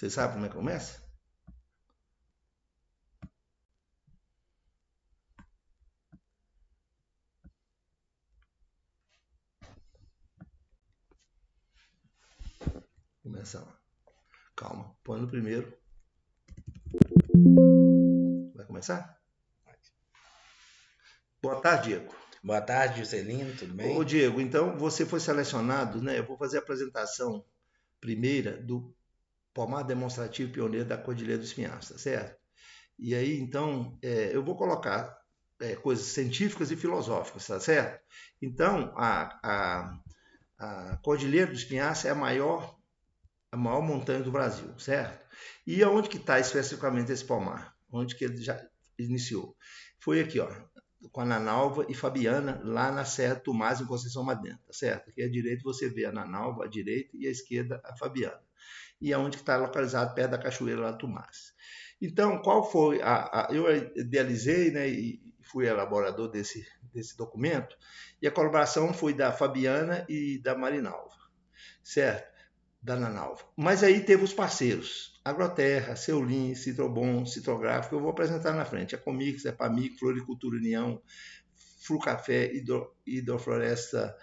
Você sabe como é que começa? Começa lá. Calma, põe no primeiro. Vai começar? Boa tarde, Diego. Boa tarde, Juscelino, tudo Ô, bem? Diego, então você foi selecionado, né? Eu vou fazer a apresentação primeira do pomar demonstrativo pioneiro da Cordilheira do Espinhaço, tá certo? E aí, então, eu vou colocar coisas científicas e filosóficas, tá certo? Então, a Cordilheira do Espinhaço é a maior montanha do Brasil, certo? E aonde que está especificamente esse pomar? Onde que ele já iniciou? Foi aqui, ó, com a Nanalva e Fabiana, lá na Serra Tomás, em Conceição Madenha, tá certo? Aqui à direita você vê a Nanalva, à direita, e à esquerda a Fabiana. E aonde que está localizado, perto da cachoeira lá Tomás. Então, qual foi eu idealizei, né, e fui elaborador desse documento, e a colaboração foi da Fabiana e da Marinalva, certo? Da Nanalva. Mas aí teve os parceiros, Agroterra, Seulin, Citrobon, Citrográfico, eu vou apresentar na frente, a Comix, a Pamic, Floricultura União, Frucafé, Hidrofloresta,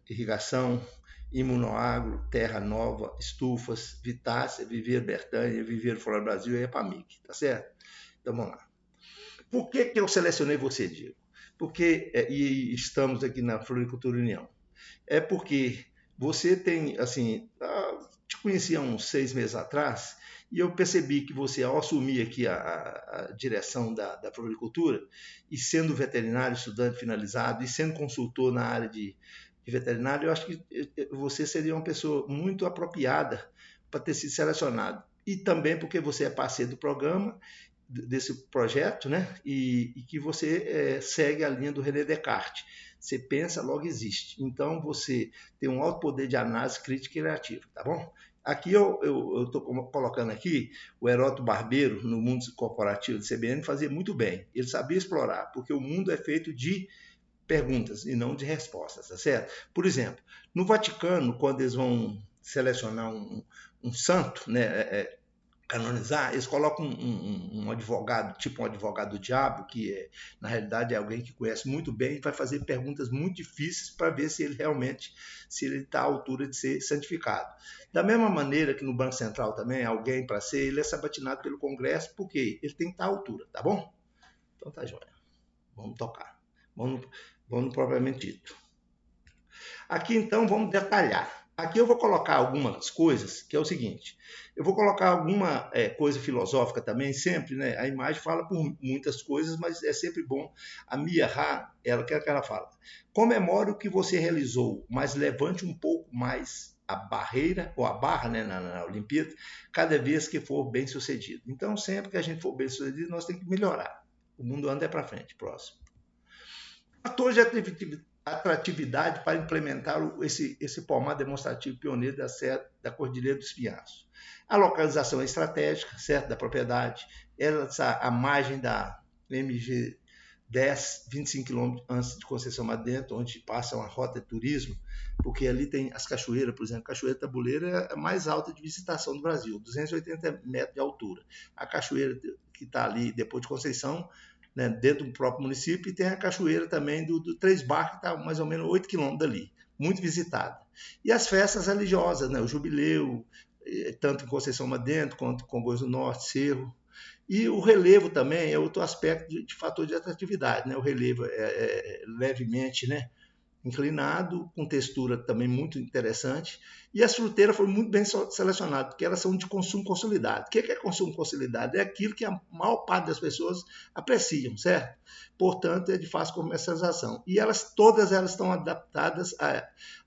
Irrigação, Imunoagro, Terra Nova, Estufas, Vitácia, Viveiro Bertânia, Viveiro Fora Brasil e a Pamic, tá certo? Então vamos lá. Por que eu selecionei você, Diego? Porque, e estamos aqui na Floricultura União, é porque você tem, assim, te conheci há uns 6 meses atrás e eu percebi que você, ao assumir aqui a direção da floricultura e sendo veterinário, estudante finalizado e sendo consultor na área de veterinário, eu acho que você seria uma pessoa muito apropriada para ter sido selecionado. E também porque você é parceiro do programa, desse projeto, né? E que você segue a linha do René Descartes. Você pensa, logo existe. Então você tem um alto poder de análise crítica e criativa, tá bom? Aqui eu estou colocando aqui o Heródoto Barbeiro, no mundo corporativo do CBN, fazia muito bem. Ele sabia explorar, porque o mundo é feito de perguntas e não de respostas, tá certo? Por exemplo, no Vaticano, quando eles vão selecionar um santo, né, canonizar, eles colocam um advogado, tipo um advogado do diabo, que na realidade é alguém que conhece muito bem e vai fazer perguntas muito difíceis para ver se ele realmente se ele está à altura de ser santificado. Da mesma maneira que no Banco Central também, alguém para ser, ele é sabatinado pelo Congresso, porque ele tem que estar à altura, tá bom? Então tá joia. Vamos tocar. Vamos no propriamente dito. Aqui então vamos detalhar. Aqui eu vou colocar algumas coisas, que é o seguinte, eu vou colocar alguma coisa filosófica também, sempre, né? A imagem fala por muitas coisas, mas é sempre bom. A Mia Ha, ela quer que ela fala, comemore o que você realizou, mas levante um pouco mais a barreira, ou a barra, né, na Olimpíada, cada vez que for bem sucedido. Então, sempre que a gente for bem sucedido, nós temos que melhorar. O mundo anda para frente, próximo. Fatores de atratividade para implementar esse pomar demonstrativo pioneiro da Cordilheira do Espinhaço. A localização estratégica, certo, da propriedade, essa a margem da MG 10, 25 quilômetros antes de Conceição Madento, onde passa uma rota de turismo, porque ali tem as cachoeiras, por exemplo, a Cachoeira Tabuleira é a mais alta de visitação do Brasil, 280 metros de altura. A cachoeira que está ali depois de Conceição, né, dentro do próprio município, e tem a cachoeira também do Três Barras, que está mais ou menos 8 quilômetros dali, muito visitada. E as festas religiosas, né, o Jubileu, tanto em Conceição Madento quanto em Congonhas do Norte, Cerro. E o relevo também é outro aspecto de fator de atratividade, né? O relevo é levemente, né, inclinado, com textura também muito interessante. E as fruteiras foram muito bem selecionadas, porque elas são de consumo consolidado. O que é consumo consolidado? É aquilo que a maior parte das pessoas apreciam, certo? Portanto, é de fácil comercialização. E todas elas estão adaptadas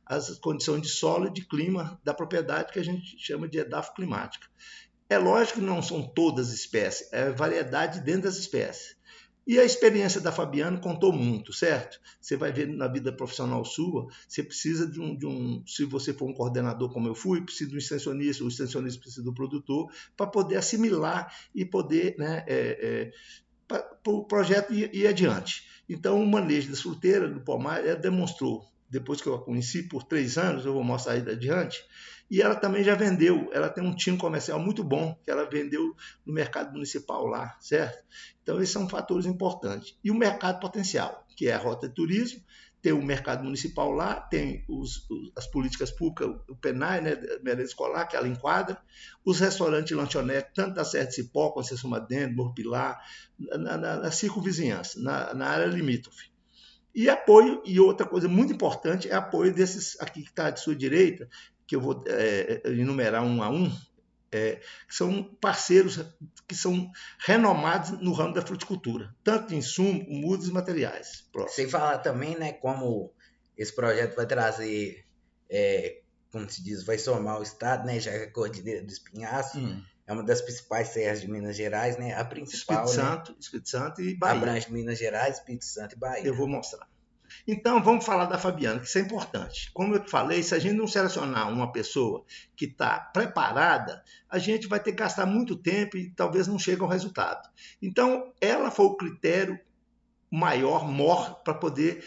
às condições de solo e de clima da propriedade, que a gente chama de edafoclimática. É lógico que não são todas espécies, é variedade dentro das espécies. E a experiência da Fabiana contou muito, certo? Você vai ver na vida profissional sua, você precisa se você for um coordenador como eu fui, precisa de um extensionista, o extensionista precisa do produtor, para poder assimilar e poder, né, para o projeto ir adiante. Então, o manejo das fruteiras do pomar demonstrou depois que eu a conheci por 3 anos, eu vou mostrar aí adiante, e ela também já vendeu, ela tem um time comercial muito bom, que ela vendeu no mercado municipal lá, certo? Então, esses são fatores importantes. E o mercado potencial, que é a rota de turismo, tem o mercado municipal lá, tem as políticas públicas, o PENAI, né, merenda escolar, que ela enquadra, os restaurantes e lanchonetes, tanto da Serra de Cipó, Conceição Madeno, Morro Pilar, na circunvizinhança, na área limítrofe. E apoio, e outra coisa muito importante, é apoio desses aqui que está à sua direita, que eu vou enumerar um a um, que são parceiros que são renomados no ramo da fruticultura, tanto em insumos, mudas e materiais. Sem falar também, né, como esse projeto vai trazer, como se diz, vai somar o estado, né, já que a Cordilheira do Espinhaço é uma das principais serras de Minas Gerais, né, a principal, Espírito Santo e Bahia. Abrange Minas Gerais, Espírito Santo e Bahia. Eu vou mostrar. Então, vamos falar da Fabiana, que isso é importante. Como eu te falei, se a gente não selecionar uma pessoa que está preparada, a gente vai ter que gastar muito tempo e talvez não chegue ao resultado. Então, ela foi o critério maior para poder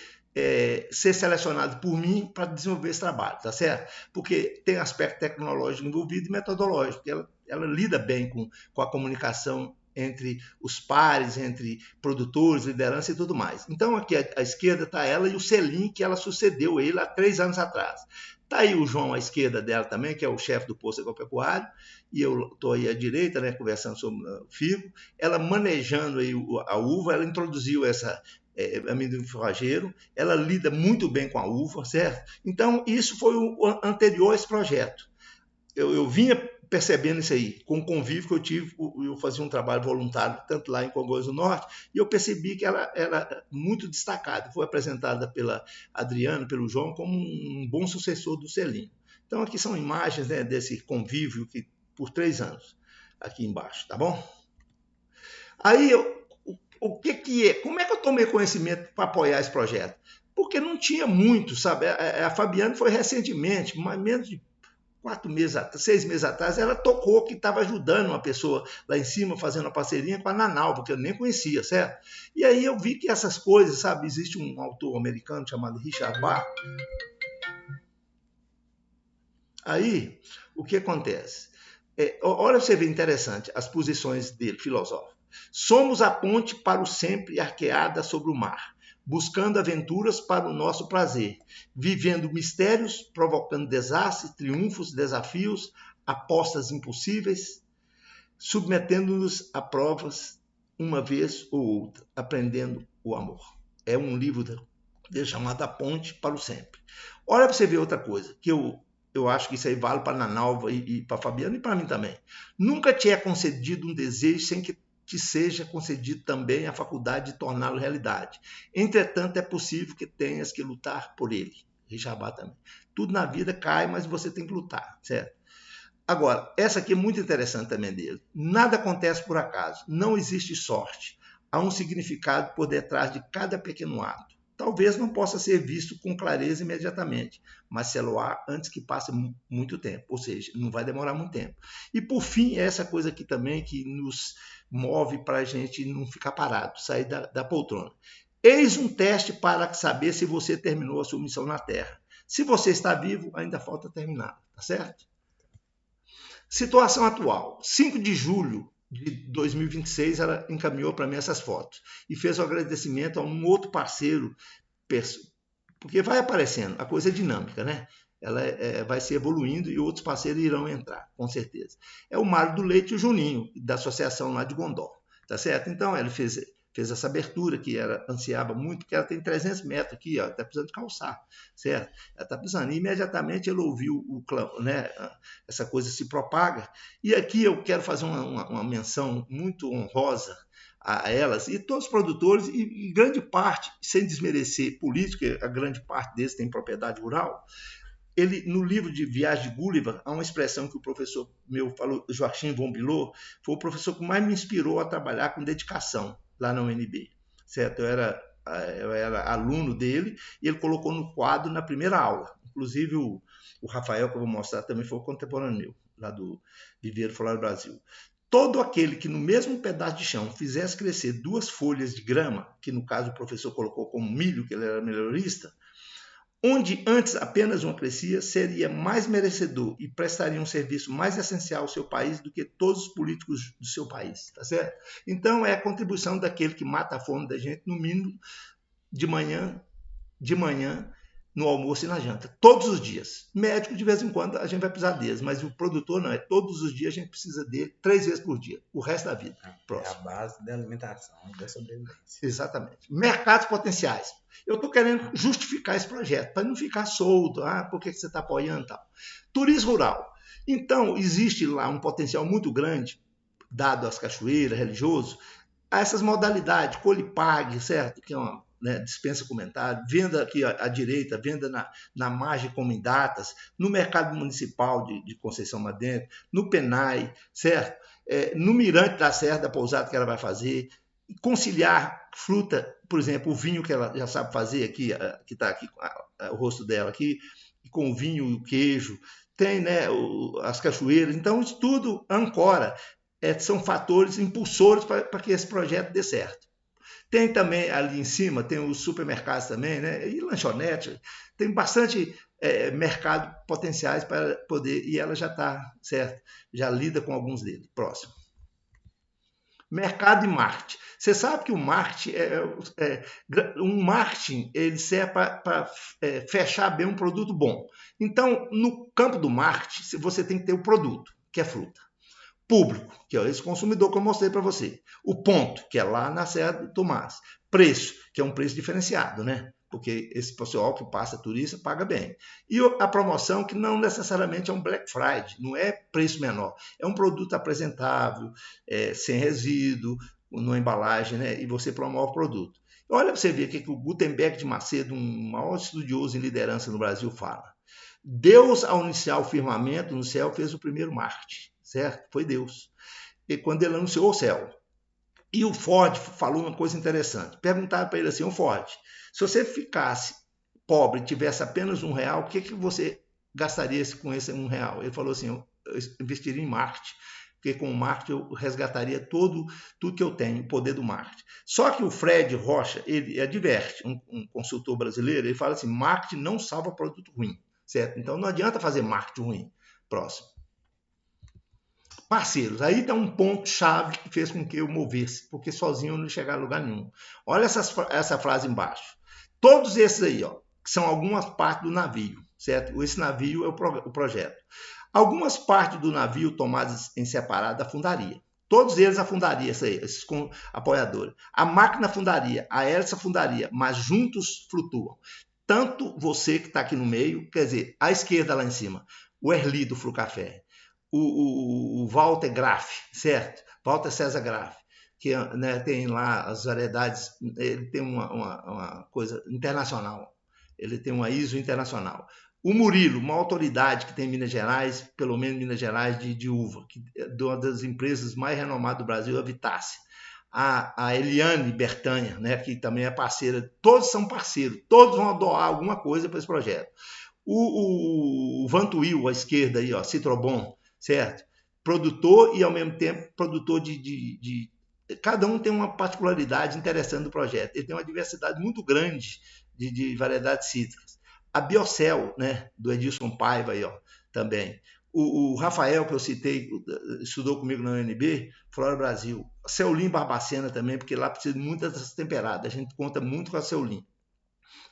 ser selecionado por mim para desenvolver esse trabalho, tá certo? Porque tem aspecto tecnológico envolvido e metodológico, porque ela lida bem com a comunicação entre os pares, entre produtores, liderança e tudo mais. Então, aqui à esquerda está ela e o Selim, que ela sucedeu ele há 3 anos atrás. Está aí o João à esquerda dela também, que é o chefe do posto agropecuário, e eu estou aí à direita, né, conversando sobre o figo. Ela manejando aí a uva, ela introduziu essa amendoim forrageiro, ela lida muito bem com a uva, certo? Então, isso foi o anterior a esse projeto. Eu vinha percebendo isso aí, com o convívio que eu tive, eu fazia um trabalho voluntário, tanto lá em Congonhas do Norte, e eu percebi que ela era muito destacada, foi apresentada pela Adriana, pelo João, como um bom sucessor do Celino. Então, aqui são imagens, né, desse convívio que, por 3 anos, aqui embaixo, tá bom? Aí, o que é? Como é que eu tomei conhecimento para apoiar esse projeto? Porque não tinha muito, sabe? A Fabiana foi recentemente, mais menos de 6 meses atrás, ela tocou que estava ajudando uma pessoa lá em cima, fazendo uma parceria com a Nanal, porque eu nem conhecia, certo? E aí eu vi que essas coisas, sabe? Existe um autor americano chamado Richard Bach. Aí, o que acontece? Olha, você vê interessante as posições dele, filosóficas. Somos a ponte para o sempre arqueada sobre o mar, buscando aventuras para o nosso prazer, vivendo mistérios, provocando desastres, triunfos, desafios, apostas impossíveis, submetendo-nos a provas uma vez ou outra, aprendendo o amor. É um livro dele chamado A Ponte para o Sempre. Olha para você ver outra coisa, que eu acho que isso aí vale para a Nanalva e para a Fabiana e para mim também. Nunca te é concedido um desejo sem que te seja concedido também a faculdade de torná-lo realidade. Entretanto, é possível que tenhas que lutar por ele. Richard Bach também. Tudo na vida cai, mas você tem que lutar, certo? Agora, essa aqui é muito interessante também dele. Nada acontece por acaso, não existe sorte. Há um significado por detrás de cada pequeno ato. Talvez não possa ser visto com clareza imediatamente, mas se há antes que passe muito tempo, ou seja, não vai demorar muito tempo. E por fim, essa coisa aqui também que nos move para a gente não ficar parado, sair da poltrona. Eis um teste para saber se você terminou a sua missão na Terra. Se você está vivo, ainda falta terminar, tá certo? Situação atual. 5 de julho de 2026, ela encaminhou para mim essas fotos e fez um agradecimento a um outro parceiro, porque vai aparecendo, a coisa é dinâmica, né? Ela vai se evoluindo e outros parceiros irão entrar, com certeza. É o Mário do Leite e o Juninho, da associação lá de Gondor, tá certo? Então, ele fez essa abertura que ela ansiava muito, porque ela tem 300 metros aqui, está precisando de calçar, certo? Ela está precisando. E imediatamente ele ouviu o clamor, né? Essa coisa se propaga. E aqui eu quero fazer uma menção muito honrosa a elas e todos os produtores, e grande parte, sem desmerecer político, a grande parte deles tem propriedade rural. Ele, no livro de Viagem de Gulliver, há uma expressão que o professor meu falou, Joachim von Bilot, foi o professor que mais me inspirou a trabalhar com dedicação lá na UNB, certo? Eu era aluno dele e ele colocou no quadro na primeira aula. Inclusive o Rafael, que eu vou mostrar, também foi contemporâneo meu, lá do Viveiro Floral Brasil. Todo aquele que no mesmo pedaço de chão fizesse crescer 2 folhas de grama, que no caso o professor colocou como milho, que ele era melhorista, Onde antes apenas uma crescia, seria mais merecedor e prestaria um serviço mais essencial ao seu país do que todos os políticos do seu país, tá certo? Então é a contribuição daquele que mata a fome da gente, no mínimo de manhã, no almoço e na janta, todos os dias. Médico, de vez em quando, a gente vai precisar deles, mas o produtor não, é todos os dias a gente precisa dele 3 vezes por dia, o resto da vida. Próximo. É a base da alimentação e da sobrevivência. Exatamente. Mercados potenciais. Eu estou querendo justificar esse projeto, para não ficar solto, por que você está apoiando e tal. Turismo rural. Então, existe lá um potencial muito grande, dado às cachoeiras, religioso, a essas modalidades, colhe-pague, certo? Que é uma dispensa comentário, venda aqui à direita, venda na margem como em datas, no mercado municipal de Conceição Madentro, no Penai, certo? No Mirante da Serra da Pousada que ela vai fazer, conciliar fruta, por exemplo, o vinho que ela já sabe fazer aqui, que está aqui, o rosto dela aqui, com o vinho e o queijo, tem as cachoeiras, então isso tudo ancora, são fatores impulsores para que esse projeto dê certo. Tem também ali em cima, tem os supermercados também, né? E lanchonete, tem bastante mercado potenciais para poder, e ela já está, certo? Já lida com alguns deles. Próximo. Mercado e marketing. Você sabe que o marketing um marketing ele serve para fechar bem um produto bom. Então, no campo do marketing, você tem que ter o produto, que é fruta. Público, que é esse consumidor que eu mostrei para você. O ponto, que é lá na Serra do Tomás. Preço, que é um preço diferenciado, né? Porque esse pessoal que passa turista paga bem. E a promoção, que não necessariamente é um Black Friday, não é preço menor. É um produto apresentável, sem resíduo, numa embalagem, né? E você promove o produto. Olha para você ver o que o Gutenberg de Macedo, um maior estudioso em liderança no Brasil, fala. Deus, ao iniciar o firmamento no céu, fez o primeiro marketing. Certo? Foi Deus. E quando ele anunciou o céu. E o Ford falou uma coisa interessante. Perguntaram para ele assim, Ford, se você ficasse pobre e tivesse apenas R$1, o que você gastaria com esse R$1? Ele falou assim, eu investiria em marketing, porque com o marketing eu resgataria tudo que eu tenho, o poder do marketing. Só que o Fred Rocha, ele adverte, um consultor brasileiro, ele fala assim, marketing não salva produto ruim, certo? Então não adianta fazer marketing ruim. Próximo. Parceiros, aí está um ponto-chave que fez com que eu movesse, porque sozinho eu não ia chegar a lugar nenhum. Olha essa frase embaixo. Todos esses aí, que são algumas partes do navio, certo? Esse navio é o projeto. Algumas partes do navio tomadas em separado afundaria. Todos eles afundaria, esses apoiadores. A máquina afundaria, a hélice afundaria, mas juntos flutuam. Tanto você que está aqui no meio, quer dizer, à esquerda lá em cima, o Erli do Flucafé. O Walter Graf, certo? Walter César Graf, que tem lá as variedades, ele tem uma coisa internacional, ele tem uma ISO internacional. O Murilo, uma autoridade que tem em Minas Gerais, pelo menos Minas Gerais, de uva, que é uma das empresas mais renomadas do Brasil, a Vitácia. A Eliane Bertanha, né, que também é parceira, todos são parceiros, todos vão doar alguma coisa para esse projeto. O Vantuil, à esquerda aí, Citrobon, certo? Produtor e, ao mesmo tempo, produtor de... Cada um tem uma particularidade interessante do projeto. Ele tem uma diversidade muito grande de variedades cítricas. A Biocel, né, do Edilson Paiva, aí, também. O Rafael, que eu citei, estudou comigo na UNB, Flora Brasil. A Ceolim Barbacena também, porque lá precisa de muitas dessas temperadas. A gente conta muito com a Ceolim.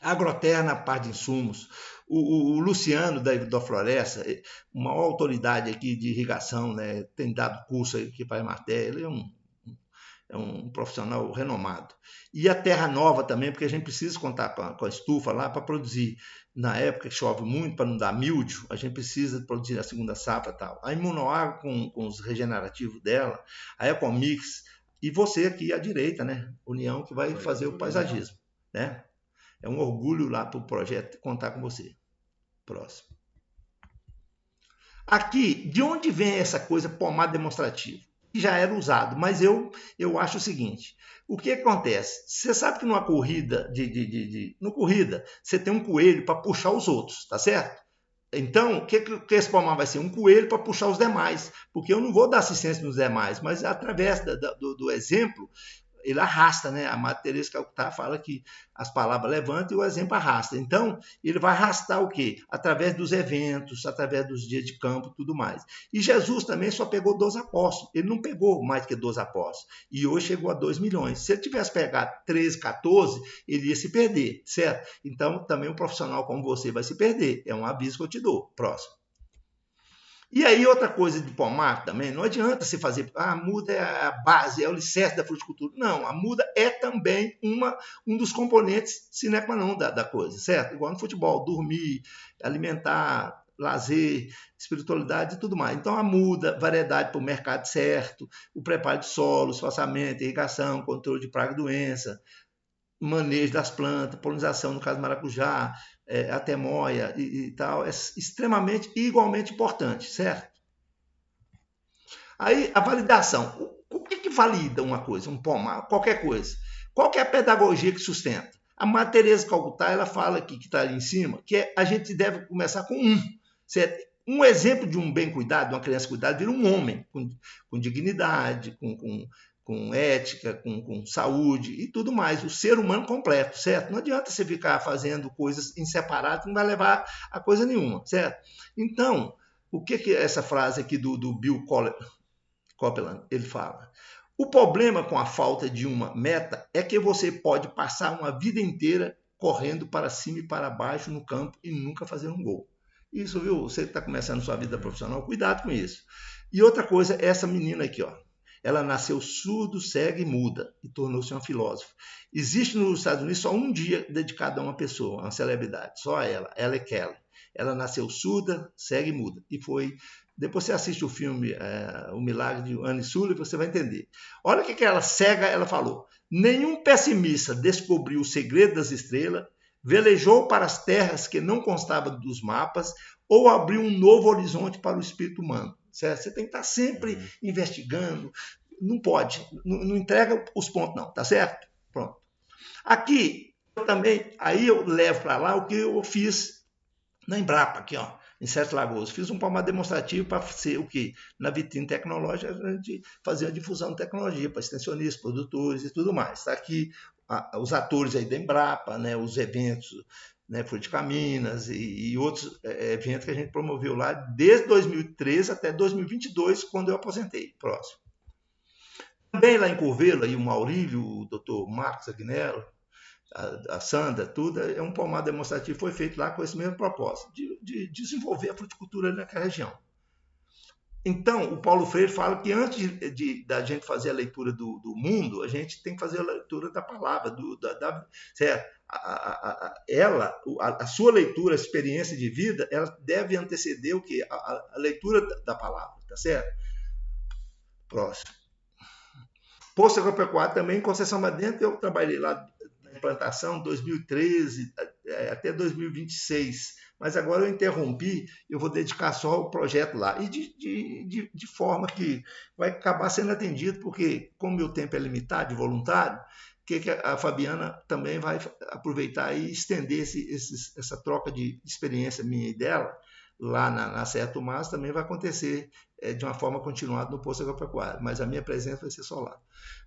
A Agroterra na parte de insumos. O Luciano da Floresta, uma autoridade aqui de irrigação, né, tem dado curso aqui para a Emater, ele é um profissional renomado. E a Terra Nova também, porque a gente precisa contar com a estufa lá para produzir. Na época que chove muito, para não dar míldio, a gente precisa produzir a segunda safra e tal. A Imunoagro com os regenerativos dela, a Ecomix, e você aqui à direita, né, União, que vai fazer o paisagismo, né? É um orgulho lá para o projeto contar com você. Próximo. Aqui, de onde vem essa coisa pomada demonstrativa? Que já era usado, mas eu acho o seguinte. O que acontece? Você sabe que numa corrida, no corrida, você tem um coelho para puxar os outros, tá certo? Então, o que esse pomar vai ser? Um coelho para puxar os demais, porque eu não vou dar assistência nos demais, mas através do exemplo, ele arrasta, né? A Madre Teresa de Calcutá fala que as palavras levantam e o exemplo arrasta. Então, ele vai arrastar o quê? Através dos eventos, através dos dias de campo e tudo mais. E Jesus também só pegou 12 apóstolos. Ele não pegou mais que 12 apóstolos. E hoje chegou a 2 milhões. Se ele tivesse pegado 13, 14, ele ia se perder, certo? Então, também um profissional como você vai se perder. É um aviso que eu te dou. Próximo. E aí, outra coisa de pomar também, não adianta você fazer, a muda é a base, é o alicerce da fruticultura. Não, a muda é também um dos componentes sine qua non da coisa, certo? Igual no futebol, dormir, alimentar, lazer, espiritualidade e tudo mais. Então, a muda, variedade para o mercado certo, o preparo de solo, espaçamento, irrigação, controle de praga e doença, manejo das plantas, polinização, no caso do maracujá, a temoia e tal, é extremamente e igualmente importante, certo? Aí, a validação. O que valida uma coisa, um pomar, qualquer coisa? Qual que é a pedagogia que sustenta? A Madre Teresa de Calcutá, ela fala aqui, que está ali em cima, que a gente deve começar com certo? Um exemplo de um bem cuidado, de uma criança cuidada, vira um homem, com dignidade, com ética, com saúde e tudo mais, o ser humano completo, certo? Não adianta você ficar fazendo coisas em separado, não vai levar a coisa nenhuma, certo? Então, o que essa frase aqui do Bill Copeland, ele fala? O problema com a falta de uma meta é que você pode passar uma vida inteira correndo para cima e para baixo no campo e nunca fazer um gol. Isso, viu? Você está começando sua vida profissional, cuidado com isso. E outra coisa, essa menina aqui, ó. Ela nasceu surdo, cega e muda e tornou-se uma filósofa. Existe nos Estados Unidos só um dia dedicado a uma pessoa, uma celebridade, só ela é Kelly. Ela nasceu surda, cega e muda. E foi. Depois você assiste o filme O Milagre de Anne Sullivan, você vai entender. Olha o que aquela cega ela falou. Nenhum pessimista descobriu o segredo das estrelas, velejou para as terras que não constavam dos mapas ou abriu um novo horizonte para o espírito humano. Certo? Você tem que estar sempre investigando. Não pode, não entrega os pontos não, tá certo? Pronto. Aqui, eu também, aí eu levo para lá o que eu fiz na Embrapa, aqui, ó, em Sete Lagoas. Fiz um pomar demonstrativo para ser o quê? Na vitrine tecnológica, a gente fazia a difusão de tecnologia para extensionistas, produtores e tudo mais. Está aqui os atores aí da Embrapa, né, os eventos, né, Fruticaminas e outros eventos que a gente promoveu lá desde 2013 até 2022, quando eu aposentei. Próximo. Também lá em Curvelo, aí o Maurílio, o doutor Marcos Agnello, a Sandra, tudo, é um pomar demonstrativo, foi feito lá com esse mesmo propósito, de desenvolver a fruticultura naquela região. Então, o Paulo Freire fala que antes da gente fazer a leitura do mundo, a gente tem que fazer a leitura da palavra, certo? A sua leitura, a experiência de vida, ela deve anteceder o quê? A leitura da palavra, tá certo? Próximo. Posto agropecuário também, em Conceição Madento, eu trabalhei lá na implantação 2013 até 2026, mas agora eu interrompi, eu vou dedicar só ao projeto lá, e de forma que vai acabar sendo atendido, porque como meu tempo é limitado de voluntário, que a Fabiana também vai aproveitar e estender essa troca de experiência minha e dela, lá na Serra Tomás, também vai acontecer de uma forma continuada no posto agropecuário, mas a minha presença vai ser só lá.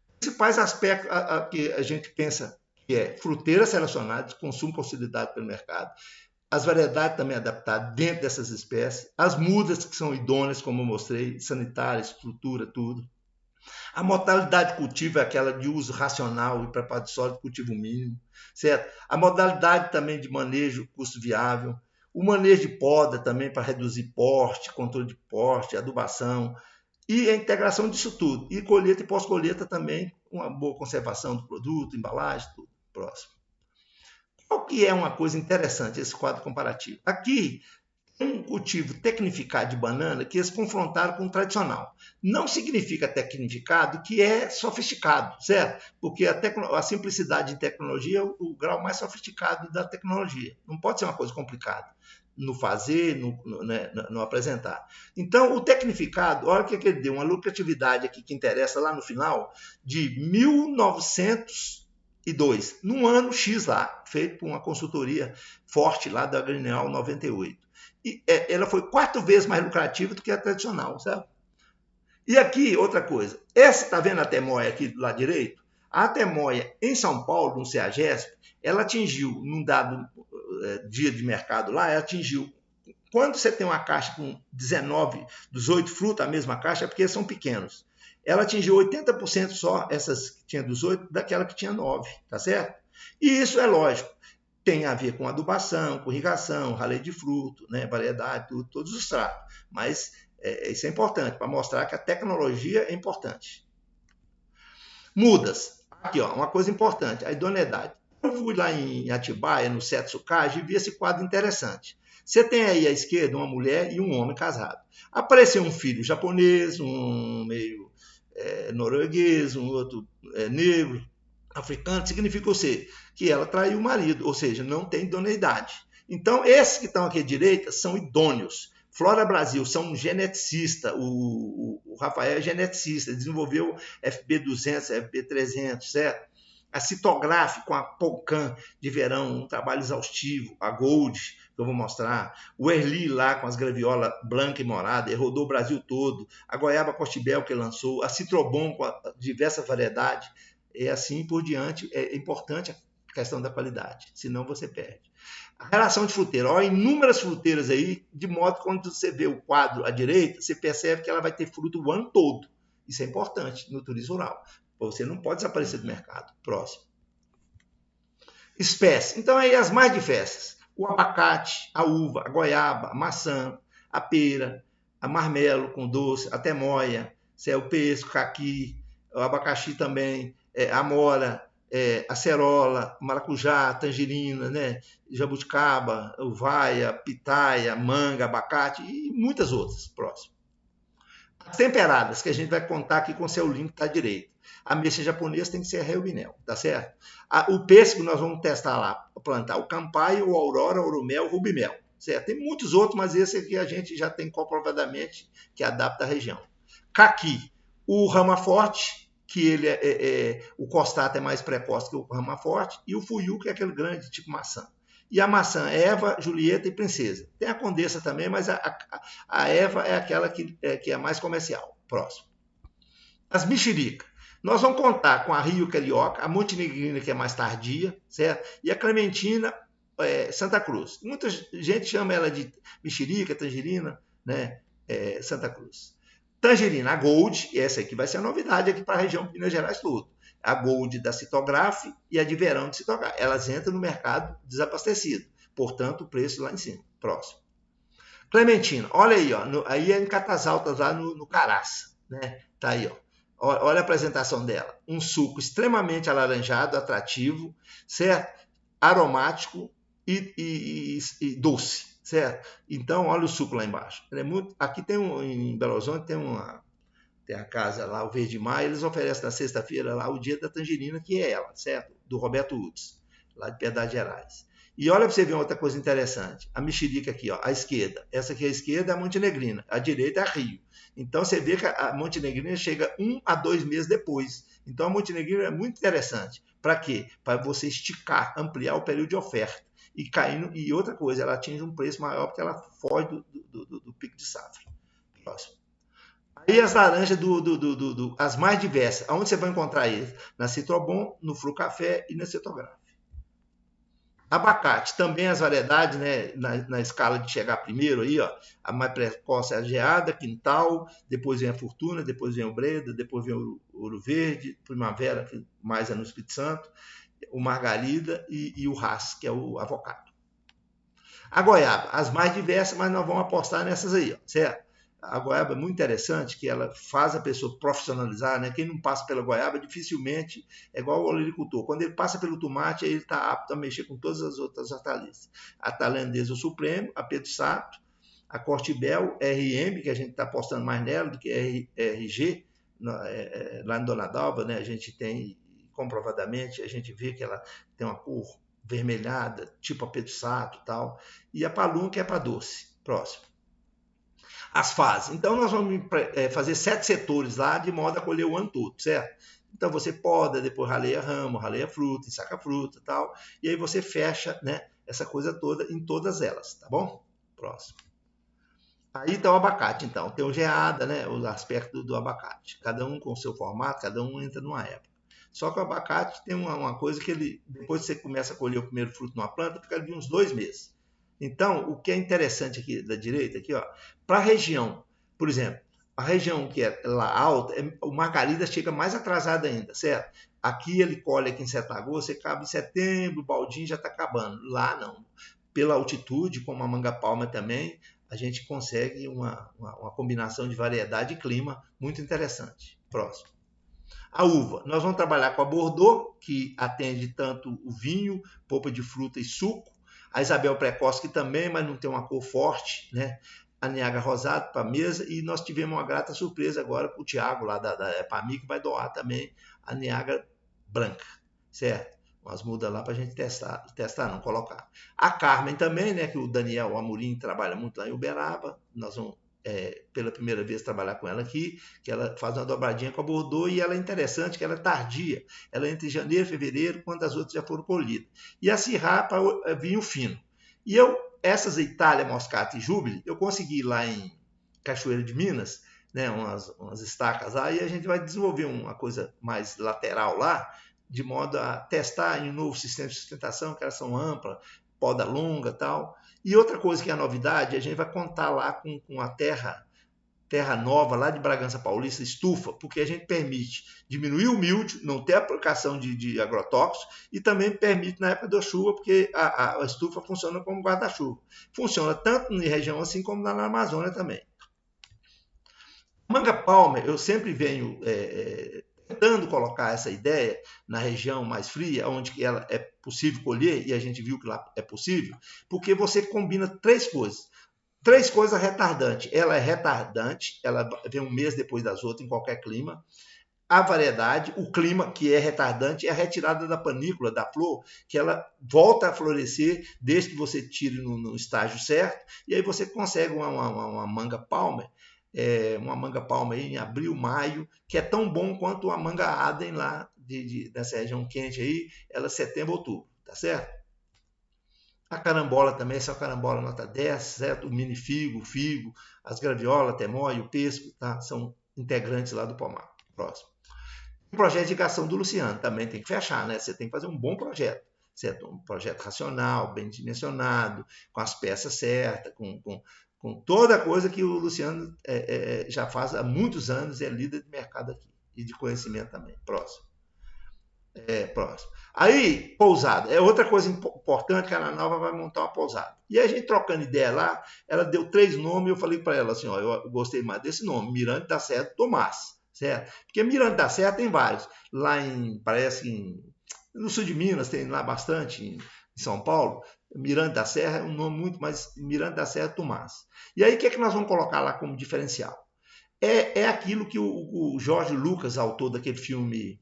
Os principais aspectos que a gente pensa que é fruteiras selecionadas, consumo consolidado pelo mercado, as variedades também adaptadas dentro dessas espécies, as mudas que são idôneas, como eu mostrei, sanitárias, estrutura, tudo. A modalidade de cultivo é aquela de uso racional e preparo de solo de cultivo mínimo, certo? A modalidade também de manejo custo viável, o manejo de poda também para reduzir porte, controle de porte, adubação e a integração disso tudo. E colheita e pós-colheita também, uma boa conservação do produto, embalagem, tudo. Próximo. Qual que é uma coisa interessante esse quadro comparativo? Aqui um cultivo tecnificado de banana que eles confrontaram com o tradicional. Não significa tecnificado que é sofisticado, certo? Porque a simplicidade de tecnologia é o grau mais sofisticado da tecnologia. Não pode ser uma coisa complicada no fazer, no apresentar. Então, o tecnificado, olha o que ele deu, uma lucratividade aqui que interessa lá no final, de 1902, num ano X lá, feito por uma consultoria forte lá da Grineal 98. E ela foi 4 vezes mais lucrativa do que a tradicional, sabe? E aqui, outra coisa. Essa, tá vendo a temoia aqui do lado direito? A Temoia, em São Paulo, no CEAGESP, ela atingiu, num dado dia de mercado lá, ela atingiu. Quando você tem uma caixa com 19, 18 frutas, a mesma caixa, é porque são pequenos. Ela atingiu 80% só, essas que tinha 18, daquela que tinha 9, tá certo? E isso é lógico, tem a ver com adubação, com irrigação, ralé de fruto, né, variedade, tudo, todos os tratos. Mas isso é importante, para mostrar que a tecnologia é importante. Mudas. Aqui, ó, uma coisa importante, a idoneidade. Eu fui lá em Atibaia, no Setsukaji, e vi esse quadro interessante. Você tem aí à esquerda uma mulher e um homem casado. Apareceu um filho japonês, um meio norueguês, um outro negro, africano, significa que ela traiu o marido, ou seja, não tem idoneidade. Então, esses que estão aqui à direita são idôneos. Flora Brasil são um geneticista, o Rafael é geneticista, desenvolveu FB200, FB300, certo? A Citograph com a Polcan de verão, um trabalho exaustivo, a Gold, que eu vou mostrar, o Erli lá com as graviolas branca e morada, rodou o Brasil todo, a Goiaba Costibel que lançou, a Citrobon com diversas variedades, e assim por diante. É importante a questão da qualidade, senão você perde. A relação de fruteira, olha, inúmeras fruteiras aí, de modo que quando você vê o quadro à direita, você percebe que ela vai ter fruto o ano todo. Isso é importante no turismo rural. Você não pode desaparecer do mercado. Próximo. Espécies. Então, aí as mais diversas. O abacate, a uva, a goiaba, a maçã, a pera, a marmelo com doce, a temoia, o pêssego, o caqui, o abacaxi também, a amora, acerola, maracujá, tangerina, né? Jabuticaba, uvaia, pitaia, manga, abacate e muitas outras. Próximo. As temperadas, que a gente vai contar aqui com o seu link que está à direita. A ameixa japonesa tem que ser a Reubinel, tá certo? O pêssego nós vamos testar lá, plantar o Campaio, o Aurora, o Ouromel, o Rubimel, certo? Tem muitos outros, mas esse aqui a gente já tem comprovadamente que adapta a região. Caqui, o Rama Forte, que ele o costato é mais precoce que o Rama Forte, e o Fuyu, que é aquele grande tipo maçã. E a maçã Eva, Julieta e Princesa. Tem a Condessa também, mas a Eva é aquela que é mais comercial. Próximo. As mexericas. Nós vamos contar com a Rio Carioca, a Montenegrina, que é mais tardia, certo? E a Clementina Santa Cruz. Muita gente chama ela de mexerica, tangerina, né? Santa Cruz. Tangerina, a Gold, essa aqui vai ser a novidade aqui para a região de Minas Gerais todo. A Gold da Citograph e a de verão de Citograph. Elas entram no mercado desabastecido. Portanto, o preço lá em cima. Próximo. Clementina, olha aí, ó, aí é em Catas Altas, lá no Caraça, né? Tá aí, ó. Olha a apresentação dela. Um suco extremamente alaranjado, atrativo, certo? Aromático e doce, certo? Então, olha o suco lá embaixo. Aqui tem em Belo Horizonte tem a casa lá, o Verde Mar, eles oferecem na sexta-feira lá o dia da tangerina, que é ela, certo? Do Roberto Udes, lá de Piedade Gerais. E olha para você ver outra coisa interessante. A mexerica aqui, ó, à esquerda. Essa aqui à esquerda é a Montenegrina, à direita é a Rio. Então você vê que a Montenegrina chega 1 a 2 meses depois. Então a Montenegrina é muito interessante. Para quê? Para você esticar, ampliar o período de oferta. E outra coisa, ela atinge um preço maior porque ela foge do pico de safra. Próximo. Aí as laranjas as mais diversas. Onde você vai encontrar eles? Na Citrobon, no Frucafé e na Citograph. Abacate, também as variedades, né, na escala de chegar primeiro aí, ó, a mais precoce é a Geada, Quintal, depois vem a Fortuna, depois vem o Breda, depois vem o Ouro Verde, Primavera, que mais é no Espírito Santo, o Margarida e o Hass, que é o avocado. A goiaba, as mais diversas, mas nós vamos apostar nessas aí, ó, certo? A goiaba é muito interessante, que ela faz a pessoa profissionalizar, né? Quem não passa pela goiaba, dificilmente é igual o agricultor. Quando ele passa pelo tomate, ele está apto a mexer com todas as outras hortaliças. A tailandesa, o Supremo, a Pedro Sato, a Cortibel, RM, que a gente está apostando mais nela do que RG, lá em Dona Dalva, né? A gente tem, comprovadamente, a gente vê que ela tem uma cor vermelhada, tipo a Pedro Sato e tal. E a Palum, que é para doce. Próximo. As fases. Então, nós vamos fazer 7 setores lá, de modo a colher o ano todo, certo? Então, você poda, depois raleia ramo, raleia fruta, ensaca fruta e tal, e aí você fecha, né, essa coisa toda em todas elas, tá bom? Próximo. Aí está o abacate, então. Tem o geada, né, o aspecto do abacate. Cada um com o seu formato, cada um entra numa época. Só que o abacate tem uma coisa que ele, depois que você começa a colher o primeiro fruto numa planta, fica de uns 2 meses. Então, o que é interessante aqui da direita, aqui, ó, para a região, por exemplo, a região que é lá alta, o margarida chega mais atrasado ainda, certo? Aqui ele colhe aqui em setembro, você acaba em setembro, o baldinho já está acabando. Lá não. Pela altitude, como a manga-palma também, a gente consegue uma combinação de variedade e clima muito interessante. Próximo. A uva. Nós vamos trabalhar com a Bordeaux, que atende tanto o vinho, polpa de fruta e suco. A Isabel Precoce, que também, mas não tem uma cor forte, né? A Niágara Rosado para a mesa. E nós tivemos uma grata surpresa agora com o Thiago, lá da EPAMI, que vai doar também a Niágara Branca, certo? Umas mudas lá para a gente testar não, colocar. A Carmen também, né, que o Daniel Amorim trabalha muito lá em Uberaba, nós vamos pela primeira vez trabalhar com ela aqui, que ela faz uma dobradinha com a Bordeaux e ela é interessante, que ela é tardia, ela é entre janeiro e fevereiro, quando as outras já foram colhidas. E a Syrah para vinho fino. E essas Itália, Moscato e Júbile, eu consegui lá em Cachoeira de Minas, né, umas estacas lá, e a gente vai desenvolver uma coisa mais lateral lá, de modo a testar em um novo sistema de sustentação, que elas são amplas, poda longa e tal. E outra coisa que é a novidade, a gente vai contar lá com a terra nova lá de Bragança Paulista, estufa, porque a gente permite diminuir o mildio, não ter aplicação de agrotóxicos e também permite na época da chuva, porque a estufa funciona como guarda-chuva. Funciona tanto na região assim como na Amazônia também. Manga-palma, eu sempre venho tentando colocar essa ideia na região mais fria, onde ela é possível colher, e a gente viu que lá é possível, porque você combina 3 coisas. 3 coisas retardantes. Ela é retardante, ela vem um mês depois das outras em qualquer clima. A variedade, o clima, que é retardante, é a retirada da panícula, da flor, que ela volta a florescer desde que você tire no estágio certo, e aí você consegue uma manga-palma, uma manga-palma aí em abril, maio, que é tão bom quanto a manga Aden lá dessa região quente aí, ela é setembro, outubro, tá certo? A carambola também, essa carambola nota 10, certo? O mini-figo, o figo, as graviolas, a temóia, o pesco, tá? São integrantes lá do pomar. Próximo. O projeto de irrigação do Luciano também tem que fechar, né? Você tem que fazer um bom projeto, certo? Um projeto racional, bem dimensionado, com as peças certas, com toda a coisa que o Luciano já faz há muitos anos, é líder de mercado aqui e de conhecimento também. Próximo. Próximo. Aí, pousada. É outra coisa importante que a Ana Nova vai montar uma pousada. E a gente trocando ideia lá, ela deu 3 nomes e eu falei para ela assim, ó, eu gostei mais desse nome, Mirante da Serra Tomás, certo? Porque Mirante da Serra tem vários. Lá no sul de Minas tem lá bastante, em São Paulo. Mirante da Serra é um nome muito mais, Mirante da Serra Tomás. E aí, o que é que nós vamos colocar lá como diferencial? É aquilo que o Jorge Lucas, autor daquele filme,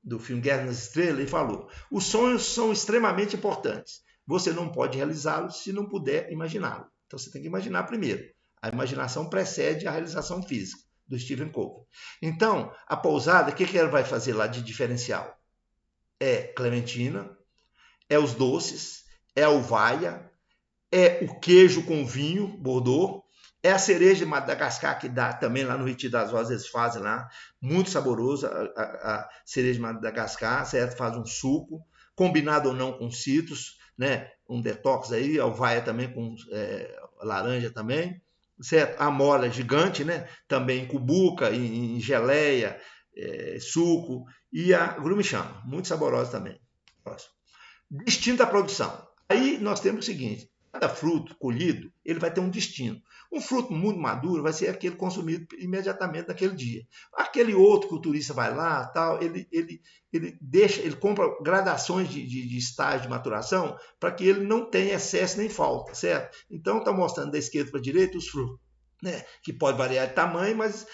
do filme Guerra nas Estrelas, ele falou: os sonhos são extremamente importantes. Você não pode realizá-los se não puder imaginá-lo. Então você tem que imaginar primeiro. A imaginação precede a realização física, do Stephen Covey. Então, a pousada, o que ela vai fazer lá de diferencial? É clementina, é os doces, é a uvaia, é o queijo com vinho, Bordeaux, é a cereja de Madagascar, que dá também lá no Retiro das Rosas, eles fazem lá, muito saboroso, a cereja de Madagascar, certo? Faz um suco, combinado ou não com citros, né? Um detox aí, a uvaia também com laranja também, certo? A mola gigante, né? Também em cubuca, em geleia, suco, e a grumichama, muito saborosa também. Próximo. Distinta produção. Aí nós temos o seguinte: cada fruto colhido, ele vai ter um destino. Um fruto muito maduro vai ser aquele consumido imediatamente naquele dia. Aquele outro que o turista vai lá, tal, ele compra gradações de estágio de maturação para que ele não tenha excesso nem falta, certo? Então está mostrando da esquerda para a direita os frutos, né? Que pode variar de tamanho, mas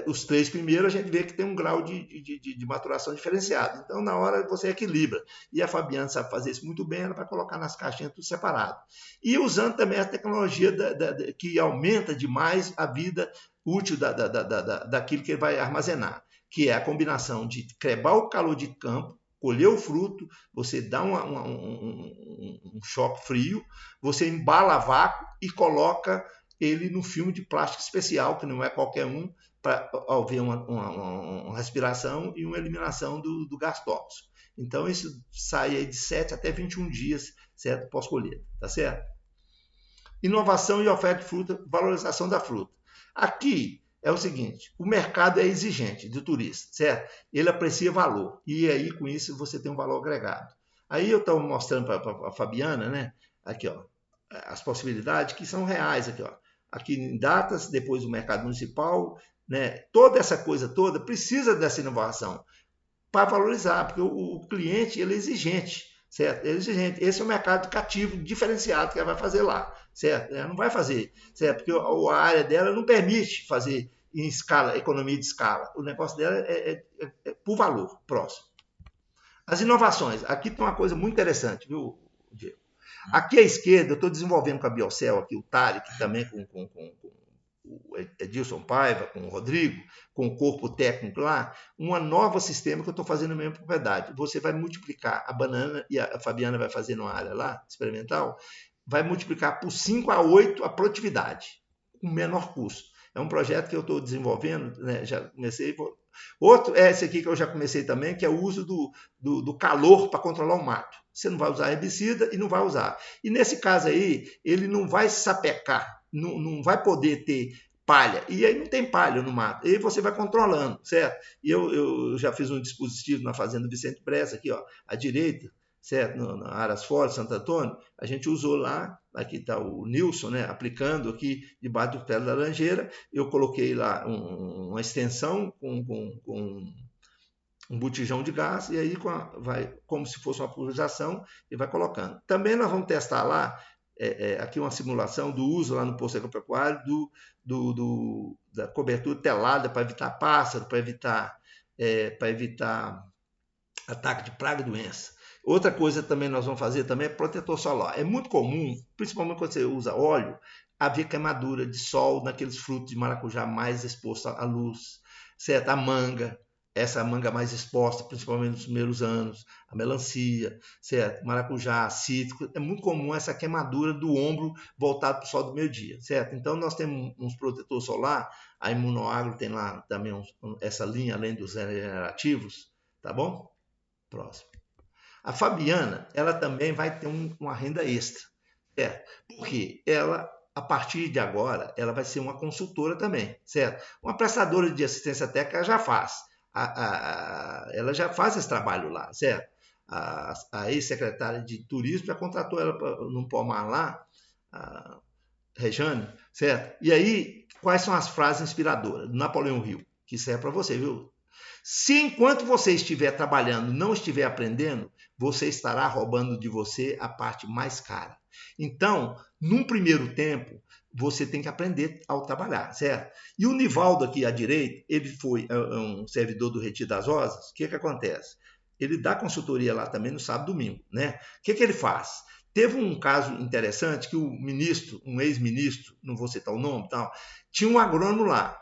os 3 primeiros a gente vê que tem um grau de maturação diferenciado. Então, na hora, você equilibra. E a Fabiana sabe fazer isso muito bem, ela vai colocar nas caixinhas tudo separado. E usando também a tecnologia que aumenta demais a vida útil daquilo que ele vai armazenar, que é a combinação de crebar o calor de campo, colher o fruto, você dá um choque frio, você embala a vácuo e coloca ele num filme de plástico especial, que não é qualquer um, para haver uma respiração e uma eliminação do gás tóxico. Então, isso sai aí de 7 até 21 dias, certo? Pós-colheita, tá certo? Inovação e oferta de fruta, valorização da fruta. Aqui é o seguinte, o mercado é exigente do turista, certo? Ele aprecia valor, e aí com isso você tem um valor agregado. Aí eu estou mostrando para a Fabiana, né? Aqui, ó, as possibilidades que são reais aqui, ó. Aqui em datas, depois o mercado municipal, né? Toda essa coisa toda precisa dessa inovação para valorizar, porque o cliente ele é exigente, certo? Ele é exigente. Esse é o mercado cativo diferenciado que ela vai fazer lá, certo? Ela não vai fazer, certo? Porque a área dela não permite fazer em escala, economia de escala. O negócio dela é por valor próximo. As inovações. Aqui tem uma coisa muito interessante, viu, Diego? Aqui à esquerda, eu estou desenvolvendo com a Biocel, aqui o Tarek, também com o Edilson Paiva, com o Rodrigo, com o corpo técnico lá, um novo sistema que eu estou fazendo na minha propriedade. Você vai multiplicar a banana, e a Fabiana vai fazer numa área lá, experimental, vai multiplicar por 5 a 8 a produtividade, com menor custo. É um projeto que eu estou desenvolvendo, né? Já comecei. Outro é esse aqui que eu já comecei também, que é o uso do calor para controlar o mato. Você não vai usar herbicida e não vai usar. E nesse caso aí, ele não vai sapecar, não vai poder ter palha. E aí não tem palha no mato. E aí você vai controlando, certo? E eu já fiz um dispositivo na fazenda Vicente Bressa, aqui, ó, à direita, certo? Na Aras Forte, Santo Antônio, a gente usou lá, aqui está o Nilson, né, aplicando aqui debaixo do pé da laranjeira, eu coloquei lá uma extensão com um botijão de gás, e aí vai como se fosse uma pulverização, e vai colocando. Também nós vamos testar lá, aqui uma simulação do uso lá no posto agropecuário da cobertura telada para evitar pássaro, para evitar ataque de praga e doença. Outra coisa também nós vamos fazer também é protetor solar. É muito comum, principalmente quando você usa óleo, haver queimadura de sol naqueles frutos de maracujá mais expostos à luz, certo? A manga, essa manga mais exposta, principalmente nos primeiros anos, a melancia, certo? Maracujá, cítrico, é muito comum essa queimadura do ombro voltado para o sol do meio-dia, certo? Então nós temos uns protetores solar, a Imunoagro tem lá também essa linha, além dos regenerativos, tá bom? Próximo. A Fabiana, ela também vai ter uma renda extra, certo? Porque ela, a partir de agora, ela vai ser uma consultora também, certo? Uma prestadora de assistência técnica já faz. Ela já faz esse trabalho lá, certo? A ex-secretária de turismo já contratou ela num pomar lá, a Rejane, certo? E aí, quais são as frases inspiradoras? Napoleão Hill, que serve para você, viu? Se enquanto você estiver trabalhando, não estiver aprendendo, você estará roubando de você a parte mais cara. Então, num primeiro tempo, você tem que aprender ao trabalhar, certo? E o Nivaldo aqui à direita, ele foi um servidor do Retiro das Rosas. O que acontece? Ele dá consultoria lá também no sábado e domingo, né? O que ele faz? Teve um caso interessante que o ministro, um ex-ministro, não vou citar o nome, tal, tinha um agrônomo lá.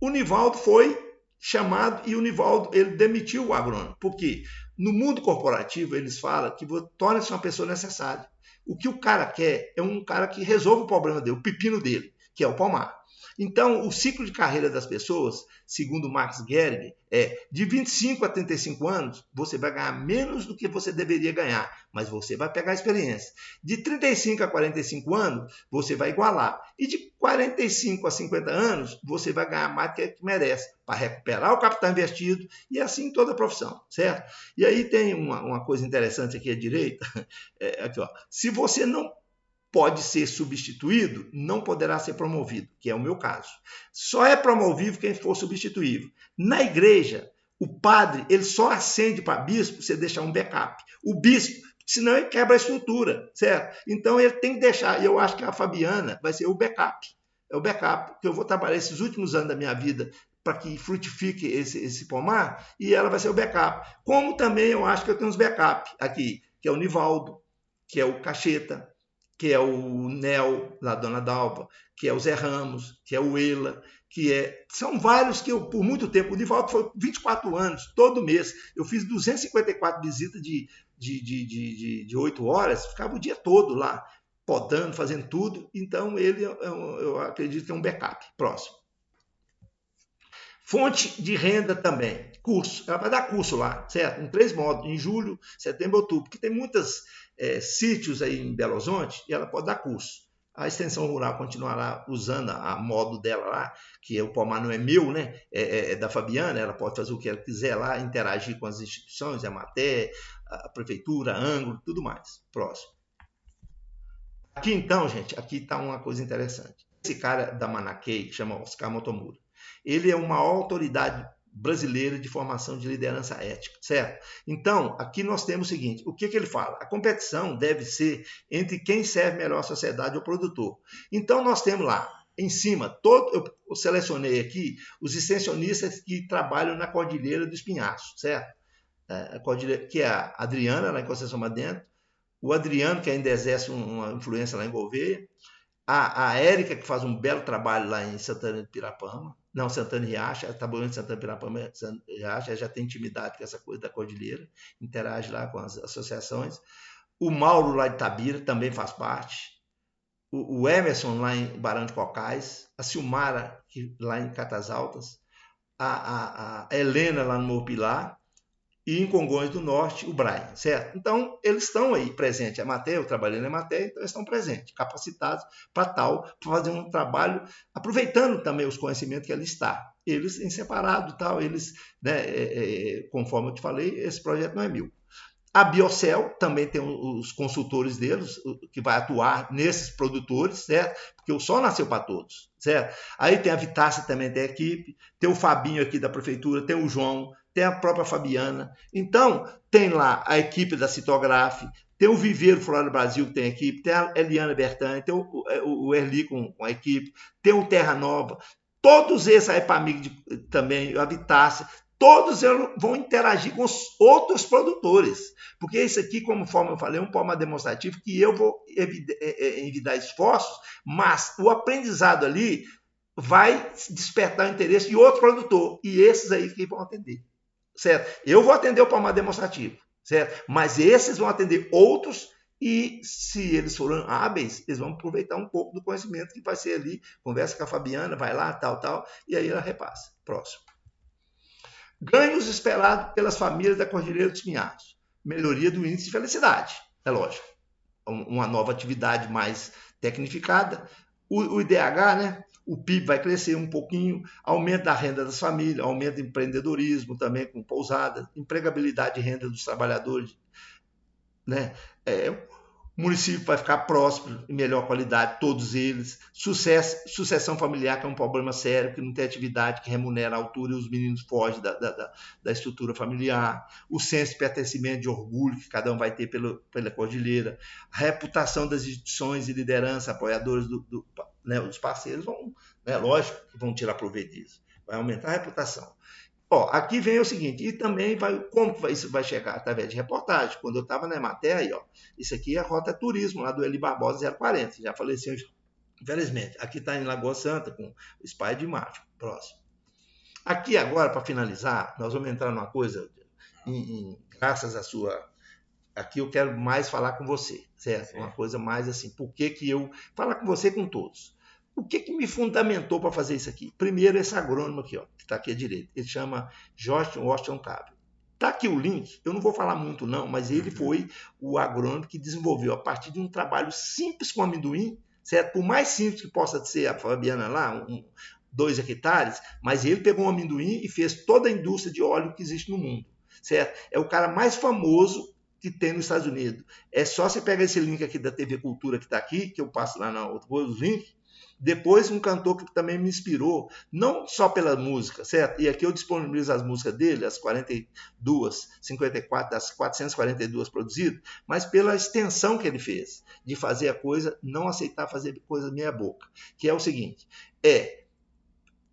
O Nivaldo foi chamado e o Nivaldo ele demitiu o agrônomo. Por quê? No mundo corporativo, eles falam que torna-se uma pessoa necessária. O que o cara quer é um cara que resolva o problema dele, o pepino dele, que é o pomar. Então, o ciclo de carreira das pessoas, segundo Max Gehrig, é de 25 a 35 anos, você vai ganhar menos do que você deveria ganhar, mas você vai pegar a experiência. De 35 a 45 anos, você vai igualar. E de 45 a 50 anos, você vai ganhar mais do que merece, para recuperar o capital investido, e assim toda a profissão, certo? E aí tem uma coisa interessante aqui à direita, aqui, ó. Se você não pode ser substituído, não poderá ser promovido, que é o meu caso. Só é promovível quem for substituível. Na igreja, o padre ele só ascende para bispo se deixar um backup. O bispo, senão ele quebra a estrutura, certo? Então ele tem que deixar, e eu acho que a Fabiana vai ser o backup. É o backup, que eu vou trabalhar esses últimos anos da minha vida para que frutifique esse pomar, e ela vai ser o backup. Como também eu acho que eu tenho uns backup aqui, que é o Nivaldo, que é o Cacheta, que é o Nel, lá Dona Dalva, que é o Zé Ramos, que é o Eila, são vários que eu, por muito tempo, o Nivaldo foi 24 anos, todo mês, eu fiz 254 visitas de 8 horas, ficava o dia todo lá, podando, fazendo tudo. Então, ele, eu acredito que é um backup. Próximo. Fonte de renda também, curso. Ela vai dar curso lá, certo? Em 3 módulos, em julho, setembro, outubro, porque tem muitos sítios aí em Belo Horizonte e ela pode dar curso. A extensão rural continuará usando a módulo dela lá, que o pomar não é meu, né? É da Fabiana, ela pode fazer o que ela quiser lá, interagir com as instituições, a Maté, a prefeitura, a Ângulo, tudo mais. Próximo. Aqui então, gente, aqui está uma coisa interessante. Esse cara da Manaquei, que chama Oscar Motomura, ele é uma autoridade brasileira de formação de liderança ética, certo? Então, aqui nós temos o seguinte, o que ele fala? A competição deve ser entre quem serve melhor a sociedade ou o produtor. Então, nós temos lá, em cima, eu selecionei aqui os extensionistas que trabalham na Cordilheira do Espinhaço, certo? A Cordilheira, que é a Adriana, lá em Conceição Madento, o Adriano, que ainda exerce uma influência lá em Gouveia, a Érica, que faz um belo trabalho lá em Santana de Pirapama, não, Santana e Riacha, está bom em Santana de Pirapama, Riacha, já tem intimidade com essa coisa da Cordilheira, interage lá com as associações. O Mauro lá de Tabira também faz parte. O Emerson lá em Barão de Cocais, a Silmara lá em Catas Altas, a Helena lá no Morpilar, e em Congonhas do Norte, o Brian, certo? Então, eles estão aí presentes. A Maté, eu trabalhei na Maté, então eles estão presentes, capacitados para fazer um trabalho, aproveitando também os conhecimentos que ali está. Eles em separado, tal, eles, né, conforme eu te falei, esse projeto não é meu. A Biocel também tem os consultores deles, que vai atuar nesses produtores, certo? Porque o sol nasceu para todos, certo? Aí tem a Vitácia também da equipe, tem o Fabinho aqui da prefeitura, tem o João, tem a própria Fabiana. Então, tem lá a equipe da Citograf, tem o Viveiro Flora Brasil, que tem a equipe, tem a Eliana Bertani, tem o Erli com a equipe, tem o Terra Nova, todos esses, a Epamig também, a Vitácia, todos vão interagir com os outros produtores. Porque isso aqui, conforme eu falei, é um pomar demonstrativo que eu vou envidar esforços, mas o aprendizado ali vai despertar o interesse de outro produtor. E esses aí que vão atender. Certo? Eu vou atender o pomar demonstrativo, certo? Mas esses vão atender outros e, se eles forem hábeis, eles vão aproveitar um pouco do conhecimento que vai ser ali, conversa com a Fabiana, vai lá, tal, e aí ela repassa. Próximo. Ganhos esperados pelas famílias da Cordilheira dos Pinhaços. Melhoria do índice de felicidade, é lógico. Uma nova atividade mais tecnificada. O IDH, né? O PIB vai crescer um pouquinho, aumento da renda das famílias, aumento do empreendedorismo também com pousadas, empregabilidade e renda dos trabalhadores, né? O município vai ficar próspero, em melhor qualidade, todos eles. Sucessão familiar, que é um problema sério, que não tem atividade que remunera a altura e os meninos fogem da estrutura familiar. O senso de pertencimento, de orgulho que cada um vai ter pela cordilheira. A reputação das instituições e liderança, apoiadores né, os parceiros vão, né, lógico, que vão tirar proveito disso. Vai aumentar a reputação. Aqui vem o seguinte, e também como isso vai chegar? Através de reportagem. Quando eu estava na matéria, isso aqui é a Rota Turismo, lá do Eli Barbosa 040, já faleceu, infelizmente. Aqui está em Lagoa Santa, com o Spy de Macho, próximo. Aqui agora, para finalizar, nós vamos entrar numa coisa, graças à sua... Aqui eu quero mais falar com você, certo? Uma coisa mais assim, por que eu... Falar com você, com todos. O que me fundamentou para fazer isso aqui? Primeiro, esse agrônomo aqui, que está aqui à direita. Ele chama Jorge Washington Cabe. Está aqui o link, eu não vou falar muito não, mas ele foi o agrônomo que desenvolveu, a partir de um trabalho simples com amendoim, certo? Por mais simples que possa ser a Fabiana lá, 2 hectares, mas ele pegou um amendoim e fez toda a indústria de óleo que existe no mundo, certo? É o cara mais famoso que tem nos Estados Unidos. É só você pegar esse link aqui da TV Cultura que está aqui, que eu passo lá na outra coisa, os links. Depois, um cantor que também me inspirou, não só pela música, certo? E aqui eu disponibilizo as músicas dele, as 42, 54, das 442 produzidas, mas pela extensão que ele fez, de fazer a coisa, não aceitar fazer coisa meia boca, que é o seguinte,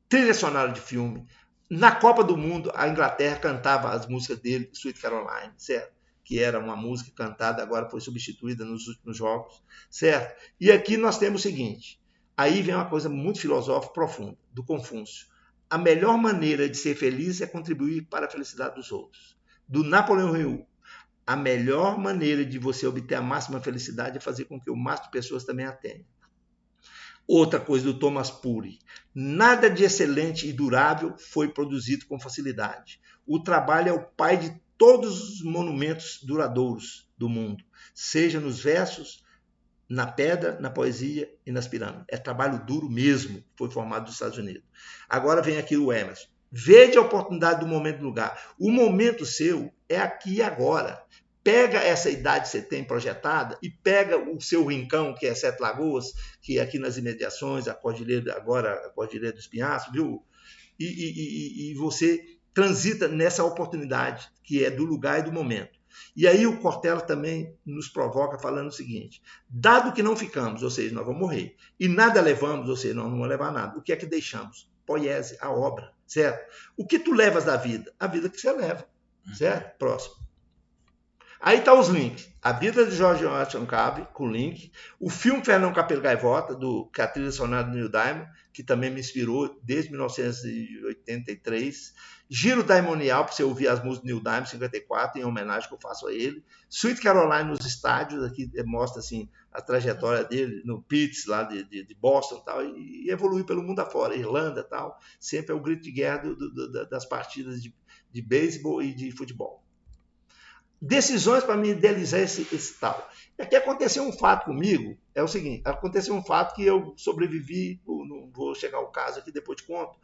trilha sonora de filme. Na Copa do Mundo, a Inglaterra cantava as músicas dele, Sweet Caroline, certo? Que era uma música cantada, agora foi substituída nos últimos jogos, certo? E aqui nós temos o seguinte, aí vem uma coisa muito filosófica profunda, do Confúcio. A melhor maneira de ser feliz é contribuir para a felicidade dos outros. Do Napoleão Hill. a melhor maneira de você obter a máxima felicidade é fazer com que o máximo de pessoas também a tenham. Outra coisa do Thomas Puri: nada de excelente e durável foi produzido com facilidade. O trabalho é o pai de todos os monumentos duradouros do mundo, seja nos versos, na pedra, na poesia e nas pirâmides. É trabalho duro mesmo, foi formado nos Estados Unidos. Agora vem aqui o Emerson. Veja a oportunidade do momento e do lugar. O momento seu é aqui e agora. Pega essa idade que você tem projetada e pega o seu rincão, que é Sete Lagoas, que é aqui nas imediações, a Cordilheira, agora a Cordilheira dos Pinhascos, viu? E você transita nessa oportunidade, que é do lugar e do momento. E aí o Cortella também nos provoca falando o seguinte: dado que não ficamos, ou seja, nós vamos morrer, e nada levamos, ou seja, nós não vamos levar nada, o que é que deixamos? Poiese, a obra, certo? O que tu levas da vida? A vida que você leva, certo? Próximo. Aí tá os links. A vida de George Washington Carver, com link. O filme Fernão Capelo Gaivota, que é a trilha sonora do Neil Diamond, que também me inspirou desde 1983. Giro Daimonial, para você ouvir as músicas do Neil Diamond, 54, em homenagem que eu faço a ele. Sweet Caroline nos estádios, aqui mostra assim, a trajetória dele no Pitts, lá de Boston tal, e evolui pelo mundo afora, Irlanda tal. Sempre é o grito de guerra das partidas de beisebol e de futebol. Decisões para me idealizar esse tal. Aqui aconteceu um fato comigo, é o seguinte: aconteceu um fato que eu sobrevivi, não vou chegar ao caso aqui, depois te conto,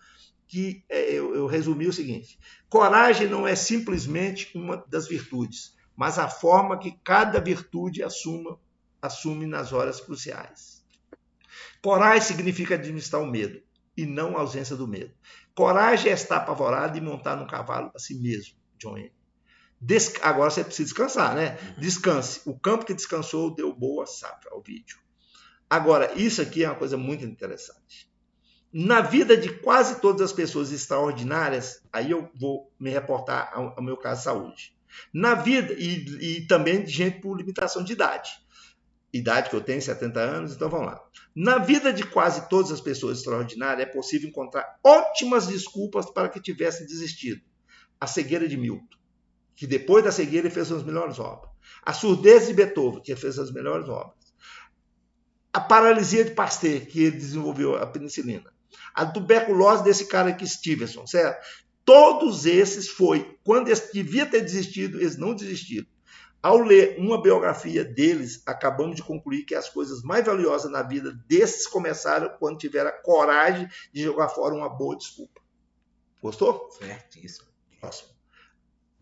que eu resumi o seguinte: coragem não é simplesmente uma das virtudes, mas a forma que cada virtude assume nas horas cruciais. Coragem significa administrar o medo, e não a ausência do medo. Coragem é estar apavorado e montar num cavalo a si mesmo, John Wayne. Agora você precisa descansar, né? Descanse. O campo que descansou deu boa safra ao vídeo. Agora, isso aqui é uma coisa muito interessante. Na vida de quase todas as pessoas extraordinárias, aí eu vou me reportar ao meu caso de saúde. Na vida, e também de gente por limitação de idade. Idade que eu tenho, 70 anos, então vamos lá. Na vida de quase todas as pessoas extraordinárias, é possível encontrar ótimas desculpas para que tivessem desistido. A cegueira de Milton, que depois da cegueira ele fez as melhores obras. A surdez de Beethoven, que ele fez as melhores obras. A paralisia de Pasteur, que ele desenvolveu a penicilina. A tuberculose desse cara aqui, Stevenson, certo? Todos esses quando eles deviam ter desistido, eles não desistiram. Ao ler uma biografia deles, acabamos de concluir que as coisas mais valiosas na vida desses começaram quando tiveram a coragem de jogar fora uma boa desculpa. Gostou? Certíssimo. Próximo.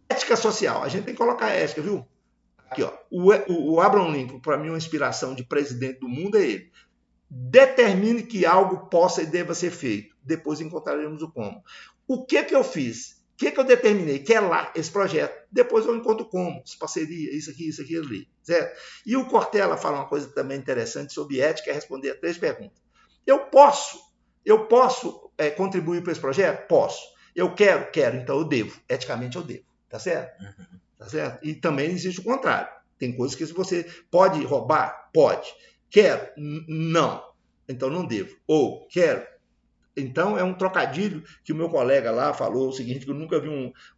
Ética social. A gente tem que colocar ética, viu? Aqui, ó. O Abraham Lincoln, para mim, uma inspiração de presidente do mundo é ele. Determine que algo possa e deva ser feito. Depois encontraremos o como. O que eu fiz? O que eu determinei? Que é lá, esse projeto. Depois eu encontro como. Parceria, isso aqui, ali. Certo? E o Cortella fala uma coisa também interessante sobre ética, é responder a 3 perguntas. Eu posso contribuir para esse projeto? Posso. Eu quero, então eu devo. Eticamente eu devo. Tá certo? Tá certo? E também existe o contrário. Tem coisas que você pode roubar? Pode. Quero? Não. Então não devo. Ou quero? Então é um trocadilho que o meu colega lá falou o seguinte, que eu nunca vi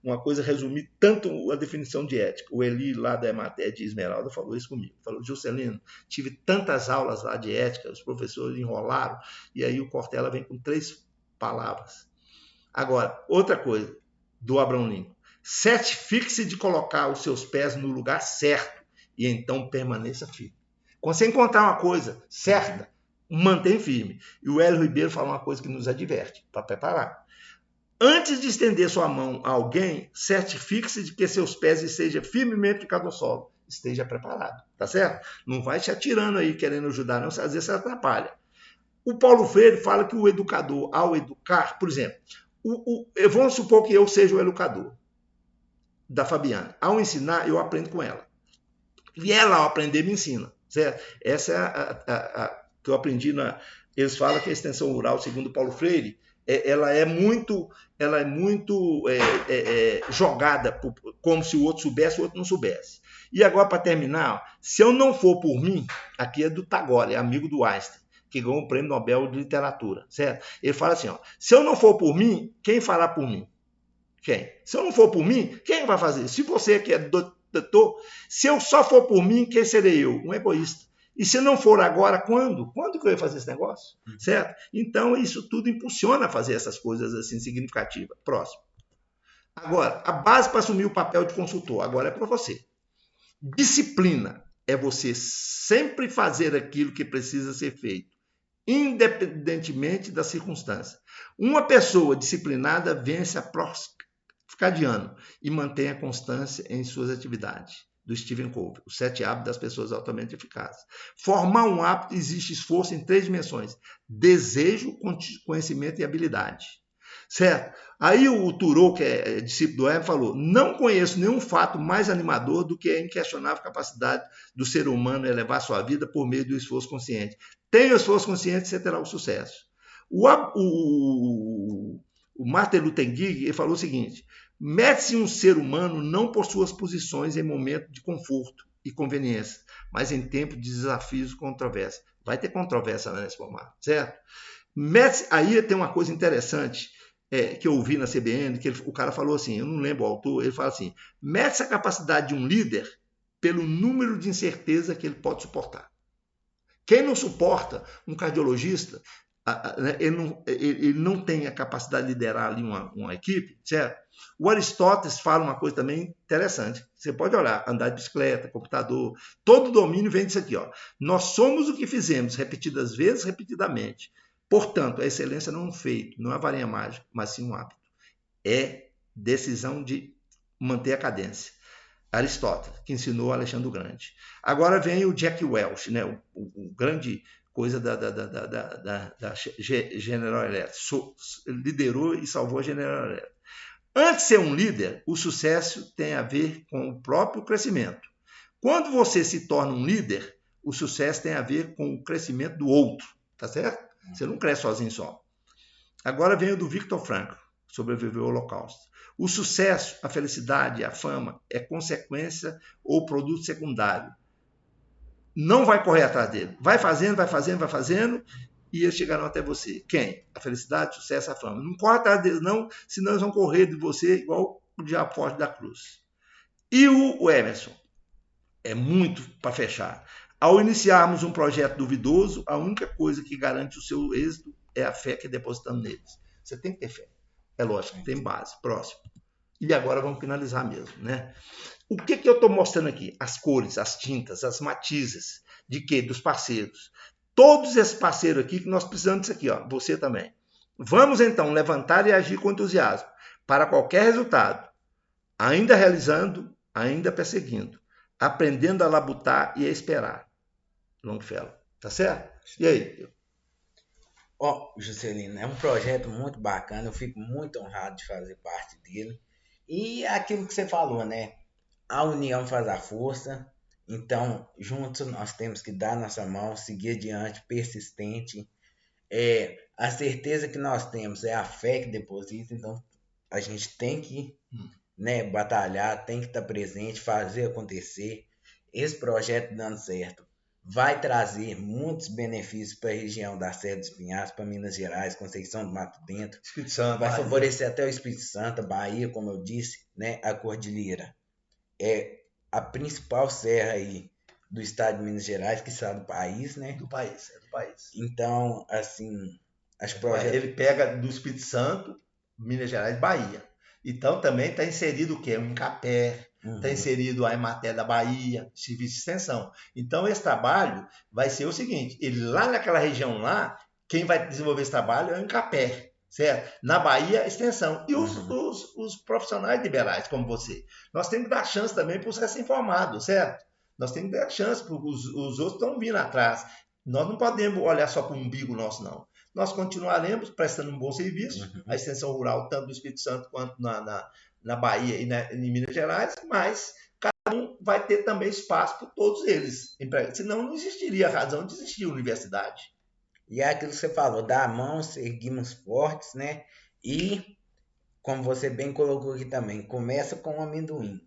uma coisa resumir tanto a definição de ética. O Eli lá da Emater de Esmeralda falou isso comigo. Falou: Juscelino, tive tantas aulas lá de ética, os professores enrolaram, e aí o Cortella vem com 3 palavras. Agora, outra coisa do Abraham Lincoln: certifique-se de colocar os seus pés no lugar certo e então permaneça firme. Quando você encontrar uma coisa certa, mantém firme. E o Hélio Ribeiro fala uma coisa que nos adverte, para preparar. Antes de estender sua mão a alguém, certifique-se de que seus pés estejam firmemente ficados no solo. Esteja preparado, tá certo? Não vai se atirando aí querendo ajudar, não. Às vezes você atrapalha. O Paulo Freire fala que o educador, ao educar, por exemplo, vamos supor que eu seja o educador da Fabiana. Ao ensinar, eu aprendo com ela. E ela, ao aprender, me ensina. Certo? Essa é a que eu aprendi eles falam que a extensão rural, segundo Paulo Freire, ela é muito jogada, como se o outro soubesse, o outro não soubesse. E agora, para terminar, se eu não for por mim, aqui é do Tagore, é amigo do Einstein, que ganhou o Prêmio Nobel de Literatura, certo? Ele fala assim, ó: se eu não for por mim, quem fará por mim? Quem? Se eu não for por mim, quem vai fazer? Se você que é Se eu só for por mim, quem serei eu? Um egoísta. E se não for agora, quando? Quando que eu ia fazer esse negócio? Certo? Então, isso tudo impulsiona a fazer essas coisas assim significativas. Próximo. Agora, a base para assumir o papel de consultor, agora é para você. Disciplina é você sempre fazer aquilo que precisa ser feito, independentemente da circunstância. Uma pessoa disciplinada vence a prova ficar de ano e mantém a constância em suas atividades. Do Stephen Covey, os 7 hábitos das pessoas altamente eficazes. Formar um hábito existe esforço em 3 dimensões: desejo, conhecimento e habilidade. Certo? Aí o Thoreau, que é discípulo do Hermes, falou: não conheço nenhum fato mais animador do que a inquestionável capacidade do ser humano elevar sua vida por meio do esforço consciente. Tenha o esforço consciente, você terá o sucesso. O Martin Luther King ele falou o seguinte: mede-se um ser humano não por suas posições em momento de conforto e conveniência, mas em tempo de desafios e controvérsia. Vai ter controvérsia nesse formato, certo? Aí tem uma coisa interessante que eu ouvi na CBN, que o cara falou assim, eu não lembro o autor, ele fala assim: mede-se a capacidade de um líder pelo número de incerteza que ele pode suportar. Quem não suporta um cardiologista, ele não tem a capacidade de liderar ali uma equipe, certo? O Aristóteles fala uma coisa também interessante. Você pode olhar, andar de bicicleta, computador, todo domínio vem disso aqui, ó. Nós somos o que fizemos repetidas vezes, repetidamente. Portanto, a excelência não é um feito, não é varinha mágica, mas sim um hábito. É decisão de manter a cadência. Aristóteles, que ensinou Alexandre o Grande. Agora vem o Jack Welch, né? o grande coisa da General Electric. Liderou e salvou a General Electric. Antes de ser um líder, o sucesso tem a ver com o próprio crescimento. Quando você se torna um líder, o sucesso tem a ver com o crescimento do outro, tá certo? Você não cresce sozinho só. Agora vem o do Viktor Frankl, sobreviveu ao Holocausto. O sucesso, a felicidade, a fama é consequência ou produto secundário. Não vai correr atrás dele. Vai fazendo e eles chegarão até você. Quem? A felicidade, o sucesso, a fama. Não corre atrás deles não, senão eles vão correr de você igual o diabo forte da cruz. E o Emerson? É muito para fechar. Ao iniciarmos um projeto duvidoso, a única coisa que garante o seu êxito é a fé que depositamos neles. Você tem que ter fé. É lógico, tem base. Próximo. E agora vamos finalizar mesmo, né? O que eu estou mostrando aqui? As cores, as tintas, as matizes. De quê? Dos parceiros. Todos esses parceiros aqui que nós precisamos disso aqui, ó. Você também. Vamos então levantar e agir com entusiasmo para qualquer resultado. Ainda realizando, ainda perseguindo. Aprendendo a labutar e a esperar. Longfellow. Tá certo? E aí? Juscelino, é um projeto muito bacana. Eu fico muito honrado de fazer parte dele. E aquilo que você falou, né? A união faz a força. Então, juntos nós temos que dar nossa mão, seguir adiante, persistente. A certeza que nós temos é a fé que deposita. Então, a gente tem que batalhar, tem que estar presente, fazer acontecer. Esse projeto dando certo vai trazer muitos benefícios para a região da Serra dos Pinhais, para Minas Gerais, Conceição do Mato Dentro. Espírito Santo, vai favorecer até o Espírito Santo, Bahia, como eu disse, né? A Cordilheira é a principal serra aí do estado de Minas Gerais, que está do país, né? Do país. Então, assim, as projetos... Ele pega do Espírito Santo, Minas Gerais, Bahia. Então também está inserido o quê? O Incapé, está inserido a Emater da Bahia, serviço de extensão. Então esse trabalho vai ser o seguinte, ele lá naquela região lá, quem vai desenvolver esse trabalho é o Incapé, certo? Na Bahia, extensão. E os profissionais liberais, como você. Nós temos que dar chance também para os recém-formados, certo? Nós temos que dar chance, porque os outros estão vindo atrás. Nós não podemos olhar só para o umbigo nosso, não. Nós continuaremos prestando um bom serviço, a extensão rural, tanto no Espírito Santo quanto na Bahia e em Minas Gerais, mas cada um vai ter também espaço para todos eles. Senão não existiria razão de existir universidade. E é aquilo que você falou, dar a mão, seguimos fortes, né? E, como você bem colocou aqui também, começa com o amendoim.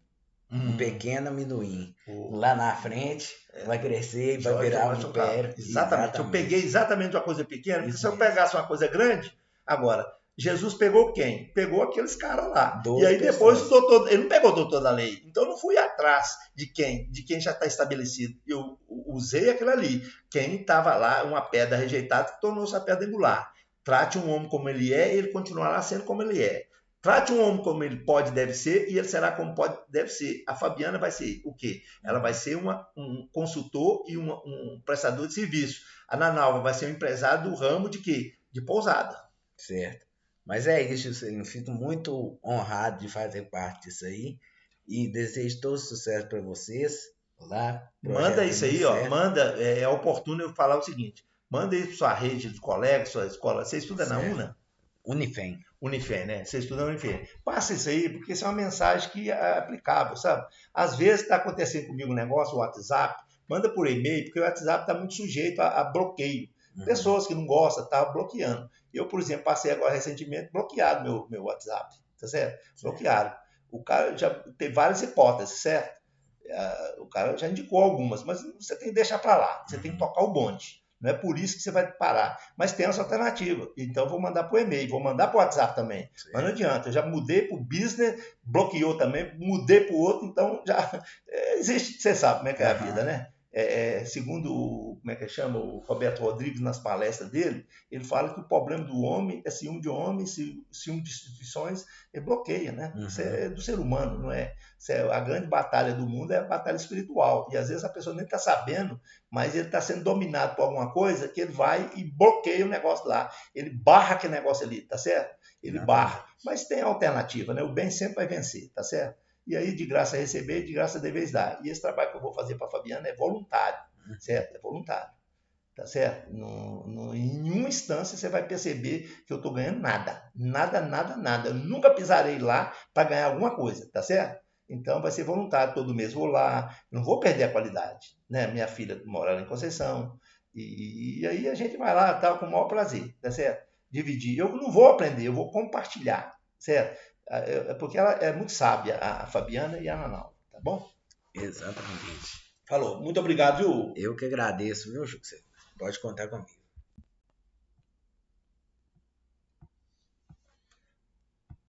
Um pequeno amendoim. Lá na frente vai crescer e vai virar um império. Exatamente. Eu peguei exatamente uma coisa pequena, porque se eu pegasse uma coisa grande, agora, Jesus pegou quem? Pegou aqueles caras lá. 12 E aí depois pessoas. o doutor, ele não pegou o doutor da lei. Então eu não fui atrás de quem já está estabelecido. Eu usei aquilo ali. Quem estava lá, uma pedra rejeitada, que tornou-se a pedra angular. Trate um homem como ele é e ele continuará sendo como ele é. Trate um homem como ele pode, deve ser, e ele será como pode, deve ser. A Fabiana vai ser o quê? Ela vai ser um consultor e um prestador de serviço. A Nanalva vai ser um empresário do ramo de quê? De pousada. Certo. Mas é isso, Juscelino. Fico muito honrado de fazer parte disso aí. E desejo todo sucesso para vocês lá. Manda isso aí, ó. Manda, é oportuno eu falar o seguinte. Manda isso para sua rede de colegas, sua escola. Você estuda na UNA? Unifem. Unifem, né? Você estuda na Unifem. Passa isso aí, porque isso é uma mensagem que é aplicável, sabe? Às vezes está acontecendo comigo um negócio, o WhatsApp, manda por e-mail, porque o WhatsApp está muito sujeito a bloqueio. Pessoas que não gostam, tá bloqueando. Eu, por exemplo, passei agora recentemente bloqueado meu WhatsApp, tá certo? Bloqueado. O cara já teve várias hipóteses, certo? O cara já indicou algumas, mas você tem que deixar para lá, você tem que tocar o bonde. Não é por isso que você vai parar. Mas tem essa alternativa. Então, vou mandar por e-mail, vou mandar por WhatsApp também. Sim. Mas não adianta. Eu já mudei para o business, bloqueou também, mudei para o outro, então já existe, você sabe como é que é a vida, né? Segundo como é que chama, o Roberto Rodrigues, nas palestras dele, ele fala que o problema do homem é ciúme de homem, ciúme de instituições, ele bloqueia, né? Isso é do ser humano, não é? A grande batalha do mundo é a batalha espiritual. E às vezes a pessoa nem está sabendo, mas ele está sendo dominado por alguma coisa que ele vai e bloqueia o negócio lá. Ele barra aquele negócio ali, tá certo? Ele barra. Mas tem alternativa, né? O bem sempre vai vencer, tá certo? E aí, de graça receber, de graça deveis dar. E esse trabalho que eu vou fazer para a Fabiana é voluntário, certo? É voluntário, tá certo? Em nenhuma instância você vai perceber que eu estou ganhando nada. Nada, nada, nada. Eu nunca pisarei lá para ganhar alguma coisa, tá certo? Então, vai ser voluntário. Todo mês vou lá. Não vou perder a qualidade, né? Minha filha mora lá em Conceição. E aí a gente vai lá, tá, com o maior prazer, tá certo? Dividir. Eu não vou aprender, eu vou compartilhar, certo? Porque ela é muito sábia, a Fabiana e a Nanal, tá bom? Exatamente. Falou. Muito obrigado, viu? Eu que agradeço, viu, José? Pode contar comigo.